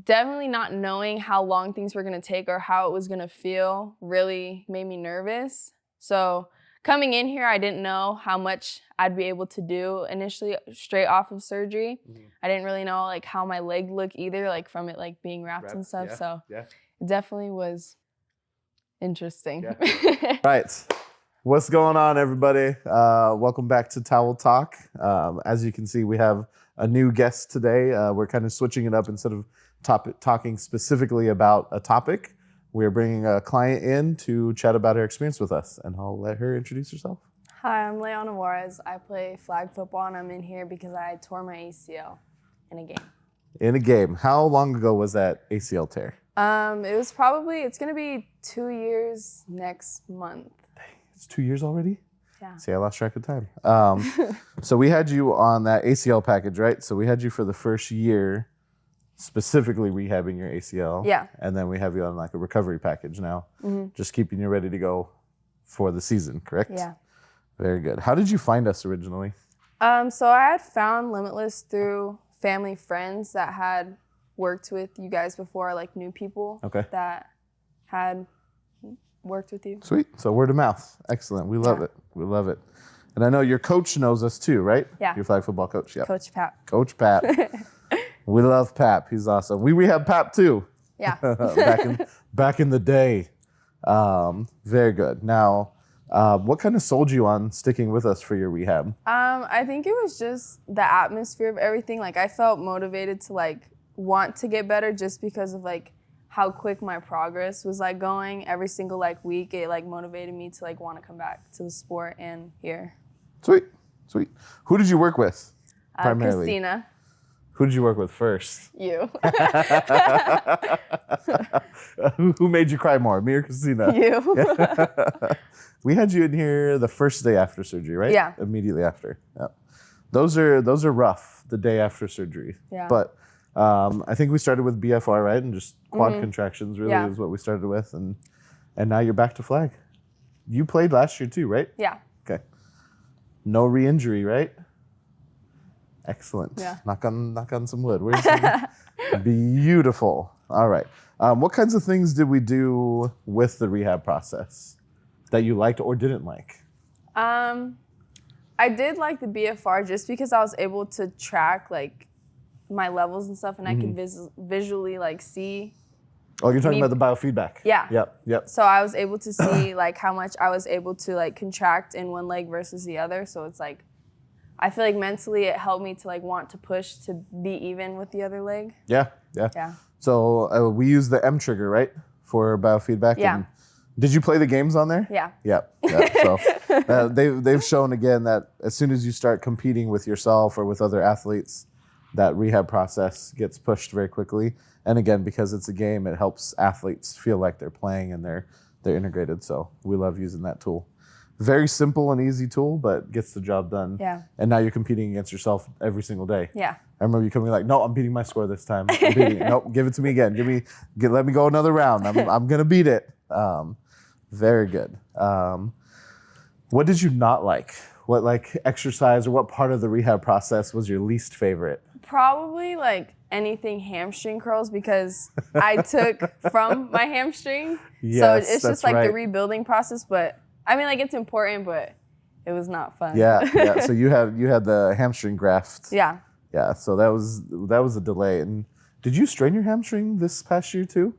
definitely not knowing how long things were going to take or how it was going to feel really made me nervous. So coming in here, I didn't know how much I'd be able to do initially straight off of surgery. I didn't really know like how my leg looked either, like from it like being wrapped and stuff. Yeah, so yeah. it definitely was interesting. Yeah. Right. What's going on, everybody? Welcome back to Towel Talk. As you can see, we have a new guest today. We're kind of switching it up instead of talking specifically about a topic. We're bringing a client in to chat about her experience with us, and I'll let her introduce herself. Hi, I'm Leiana Juarez. I play flag football, and I'm in here because I tore my ACL in a game. In a game. How long ago was that ACL tear? It's going to be 2 years next month. It's 2 years already? Yeah. See, I lost track of time. So we had you on that ACL package, right? So we had you for the first year specifically rehabbing your ACL. Yeah. And then we have you on like a recovery package now, just keeping you ready to go for the season, correct? Yeah. Very good. How did you find us originally? So I had found Limitless through family friends that had worked with you guys before, like new people that had worked with you. Sweet. So word of mouth. Excellent. We love it. We love it. And I know your coach knows us too, right? Yeah. Your flag football coach. Yeah. Coach Pap. Coach Pap. We love Pap. He's awesome. We rehab Pap too. Yeah. back in the day. Very good. Now, what kind of sold you on sticking with us for your rehab? I think it was just the atmosphere of everything. Like I felt motivated to like want to get better just because of like how quick my progress was like going every single like week. It like motivated me to like want to come back to the sport and here. Sweet. Who did you work with primarily? Christina. Who did you work with first? You. Who made you cry more, me or Christina? You. We had you in here the first day after surgery, right? Yeah. Immediately after. Yeah. Those are rough, the day after surgery. Yeah. But I think we started with BFR, right? And just quad contractions really is what we started with. And now you're back to flag. You played last year too, right? Yeah. Okay. No re-injury, right? Excellent. Yeah. Knock on some wood. Where's some? Beautiful. All right. What kinds of things did we do with the rehab process that you liked or didn't like? I did like the BFR just because I was able to track like my levels and stuff, and I could visually like see. Oh, you're talking about the biofeedback. Yeah. Yep. So I was able to see like how much I was able to like contract in one leg versus the other. So it's like, I feel like mentally it helped me to like want to push to be even with the other leg. Yeah. So we use the M trigger, right, for biofeedback. Yeah. And did you play the games on there? Yeah. Yep. So they've shown again that as soon as you start competing with yourself or with other athletes, that rehab process gets pushed very quickly. And again, because it's a game, it helps athletes feel like they're playing and they're integrated. So we love using that tool. Very simple and easy tool, but gets the job done. Yeah. And now you're competing against yourself every single day. Yeah. I remember you coming like, no, I'm beating my score this time. I'm beating it. Nope, give it to me again. Let me go another round. I'm gonna beat it. Very good. What did you not like? What like exercise or what part of the rehab process was your least favorite? Probably like anything hamstring curls because I took from my hamstring. Yes, so it's just like right. the rebuilding process, but I mean like it's important, but it was not fun. Yeah. So you had the hamstring graft. Yeah. Yeah. So that was a delay. And did you strain your hamstring this past year too?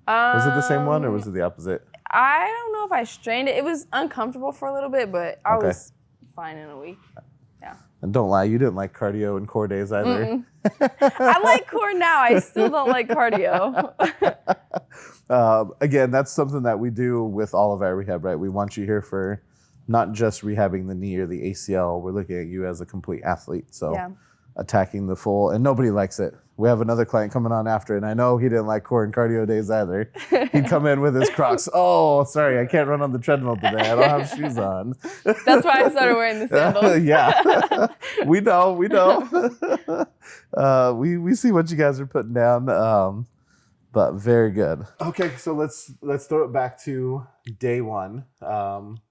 Was it the same one or was it the opposite? I don't know if I strained it. It was uncomfortable for a little bit, but I was fine in a week. Yeah. And don't lie, you didn't like cardio and core days either. I like core now. I still don't like cardio. Again, that's something that we do with all of our rehab, right? We want you here for not just rehabbing the knee or the ACL. We're looking at you as a complete athlete. So attacking the full, and nobody likes it. We have another client coming on after, and I know he didn't like core and cardio days either. He'd come in with his Crocs. Oh, sorry, I can't run on the treadmill today. I don't have shoes on. That's why I started wearing the sandals. Yeah, we know. We see what you guys are putting down, but very good. Okay, so let's throw it back to day one.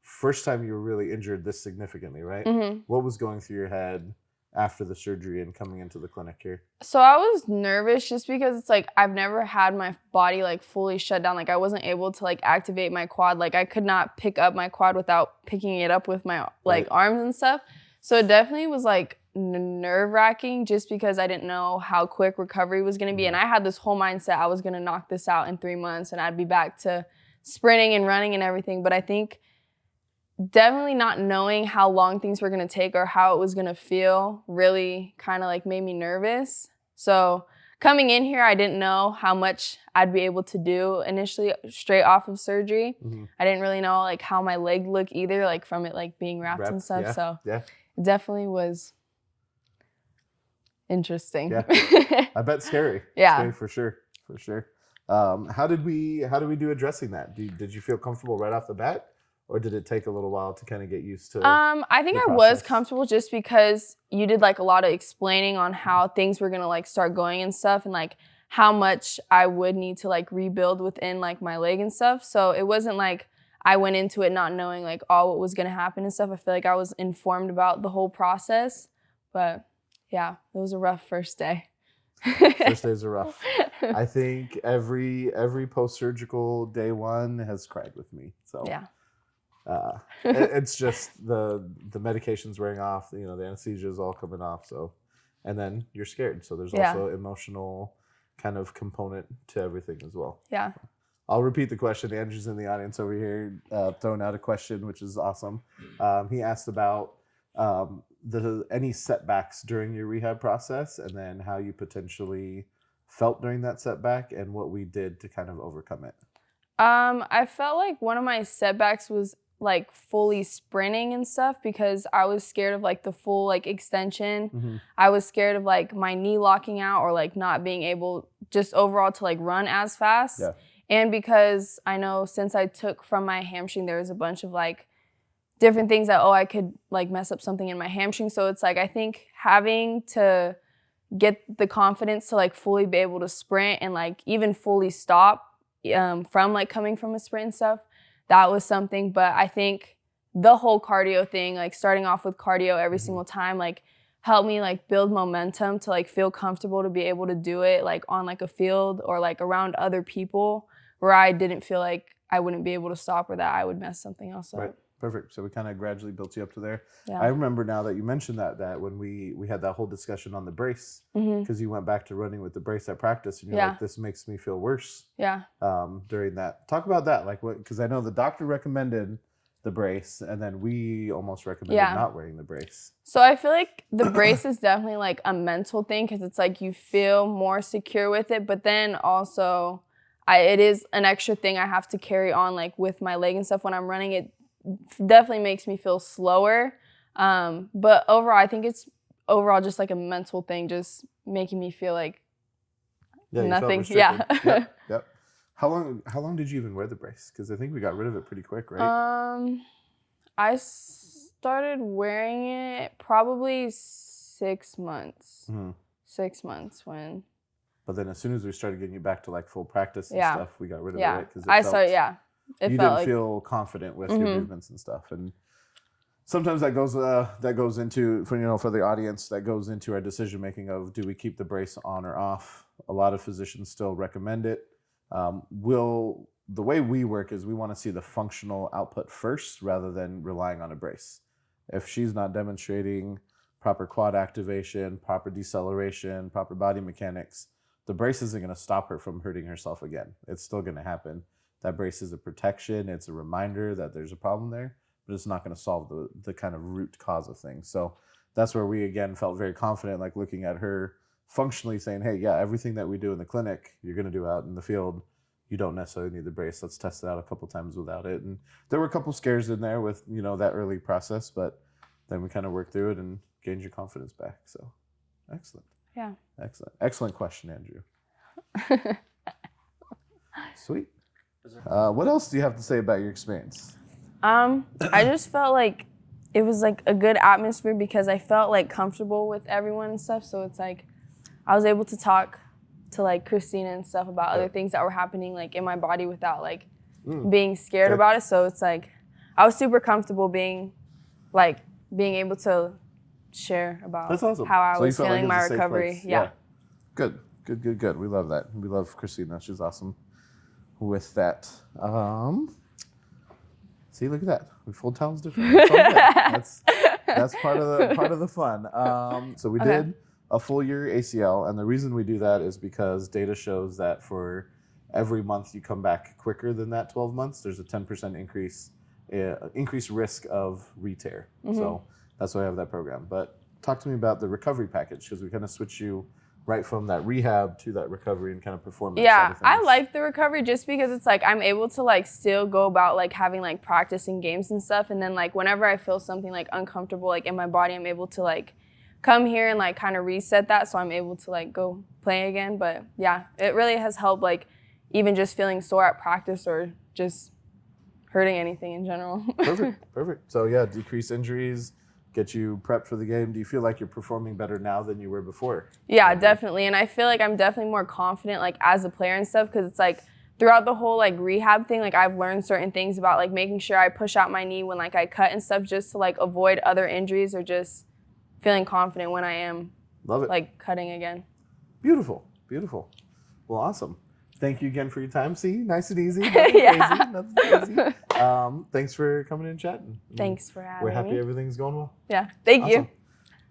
First time you were really injured this significantly, right? Mm-hmm. What was going through your head? after the surgery and coming into the clinic here? So I was nervous just because it's like I've never had my body like fully shut down. Like I wasn't able to like activate my quad. Like I could not pick up my quad without picking it up with my like arms and stuff. So it definitely was like nerve-wracking just because I didn't know how quick recovery was going to be. And I had this whole mindset I was going to knock this out in 3 months and I'd be back to sprinting and running and everything. But I think definitely not knowing how long things were going to take or how it was going to feel really kind of like made me nervous. So coming in here, I didn't know how much I'd be able to do initially straight off of surgery. I didn't really know like how my leg looked either, like from it like being wrapped and stuff. Yeah, so yeah. It definitely was interesting. Yeah, I bet scary. Yeah, scary for sure, for sure. How did we do addressing that? Did you feel comfortable right off the bat, or did it take a little while to kind of get used to? I think I was comfortable just because you did like a lot of explaining on how things were gonna like start going and stuff, and like how much I would need to like rebuild within like my leg and stuff. So it wasn't like I went into it not knowing like all what was gonna happen and stuff. I feel like I was informed about the whole process, but yeah, it was a rough first day. First days are rough. I think every post-surgical day one has cried with me. So yeah. It's just the medication's wearing off, the anesthesia is all coming off. So, and then you're scared. So there's also emotional kind of component to everything as well. Yeah. I'll repeat the question. Andrew's in the audience over here throwing out a question, which is awesome. He asked about any setbacks during your rehab process, and then how you potentially felt during that setback and what we did to kind of overcome it. I felt like one of my setbacks was like fully sprinting and stuff because I was scared of like the full like extension. I was scared of like my knee locking out or like not being able just overall to like run as fast. Yeah. And because I know since I took from my hamstring, there was a bunch of like different things that, I could like mess up something in my hamstring. So it's like, I think having to get the confidence to like fully be able to sprint and like even fully stop from like coming from a sprint and stuff, that was something. But I think the whole cardio thing, like starting off with cardio every single time, like helped me like build momentum to like feel comfortable to be able to do it like on like a field or like around other people where I didn't feel like I wouldn't be able to stop or that I would mess something else up. Right. Perfect. So we kind of gradually built you up to there. Yeah. I remember now that you mentioned that when we had that whole discussion on the brace, because you went back to running with the brace at practice, and you're like, this makes me feel worse. Yeah. During that, talk about that. Like, what? Because I know the doctor recommended the brace, and then we almost recommended not wearing the brace. So I feel like the brace is definitely like a mental thing because it's like you feel more secure with it, but then also it is an extra thing I have to carry on like with my leg and stuff when I'm running. It definitely makes me feel slower. But overall, I think it's just like a mental thing, just making me feel like nothing. Yeah. Yep. How long did you even wear the brace? Because I think we got rid of it pretty quick, right? I started wearing it probably 6 months. 6 months when. But then as soon as we started getting you back to like full practice and stuff, we got rid of it, right? You didn't feel confident with your movements and stuff, and sometimes that goes into for the audience, that goes into our decision making of, do we keep the brace on or off? A lot of physicians still recommend it. The way we work is we want to see the functional output first rather than relying on a brace. If she's not demonstrating proper quad activation, proper deceleration, proper body mechanics, the brace isn't going to stop her from hurting herself again. It's still going to happen. That brace is a protection. It's a reminder that there's a problem there, but it's not going to solve the kind of root cause of things. So that's where we, again, felt very confident, like looking at her functionally saying, hey, yeah, everything that we do in the clinic, you're going to do out in the field. You don't necessarily need the brace. Let's test it out a couple times without it. And there were a couple scares in there with, that early process, but then we kind of worked through it and gained your confidence back. So excellent. Yeah. Excellent question, Andrew. Sweet. What else do you have to say about your experience? I just felt like it was like a good atmosphere because I felt like comfortable with everyone and stuff. So it's like I was able to talk to like Christina and stuff about other things that were happening like in my body without like being scared about it. So it's like I was super comfortable being able to share about That's awesome. how I So you was felt like feeling it my was a safe recovery. place. Yeah. Good. We love that. We love Christina. She's awesome with that. See, look at that. We fold towels differently. It's all good. That's part of the fun. So we did a full year ACL, and the reason we do that is because data shows that for every month you come back quicker than that 12 months, there's a 10% increased risk of re-tear. So that's why I have that program. But talk to me about the recovery package, because we kind of switch you right from that rehab to that recovery and kind of performance side of things. I like the recovery just because it's like I'm able to like still go about like having like practicing games and stuff, and then like whenever I feel something like uncomfortable like in my body, I'm able to like come here and like kind of reset that, so I'm able to like go play again. But yeah, it really has helped, like even just feeling sore at practice or just hurting anything in general. Perfect. So yeah, decrease injuries, get you prepped for the game. Do you feel like you're performing better now than you were before? Yeah, definitely. And I feel like I'm definitely more confident like as a player and stuff, because it's like throughout the whole like rehab thing, like I've learned certain things about like making sure I push out my knee when like I cut and stuff, just to like avoid other injuries, or just feeling confident when I am like cutting again. Beautiful. Well, awesome. Thank you again for your time. See, nice and easy. Nothing crazy. Thanks for coming in and chatting. Thanks for having me. We're happy everything's going well. Yeah, thank you.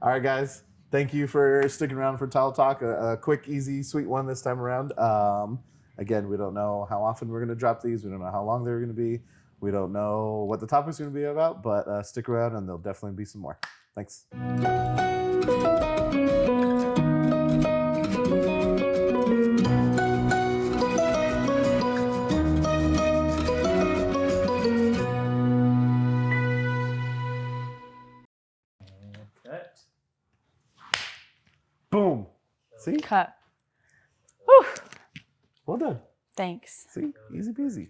All right, guys. Thank you for sticking around for Towel Talk. A quick, easy, sweet one this time around. Again, we don't know how often we're going to drop these. We don't know how long they're going to be. We don't know what the topic's going to be about, but stick around and there'll definitely be some more. Thanks. Boom. See? Cut. Whew. Well done. Thanks. See? Easy peasy.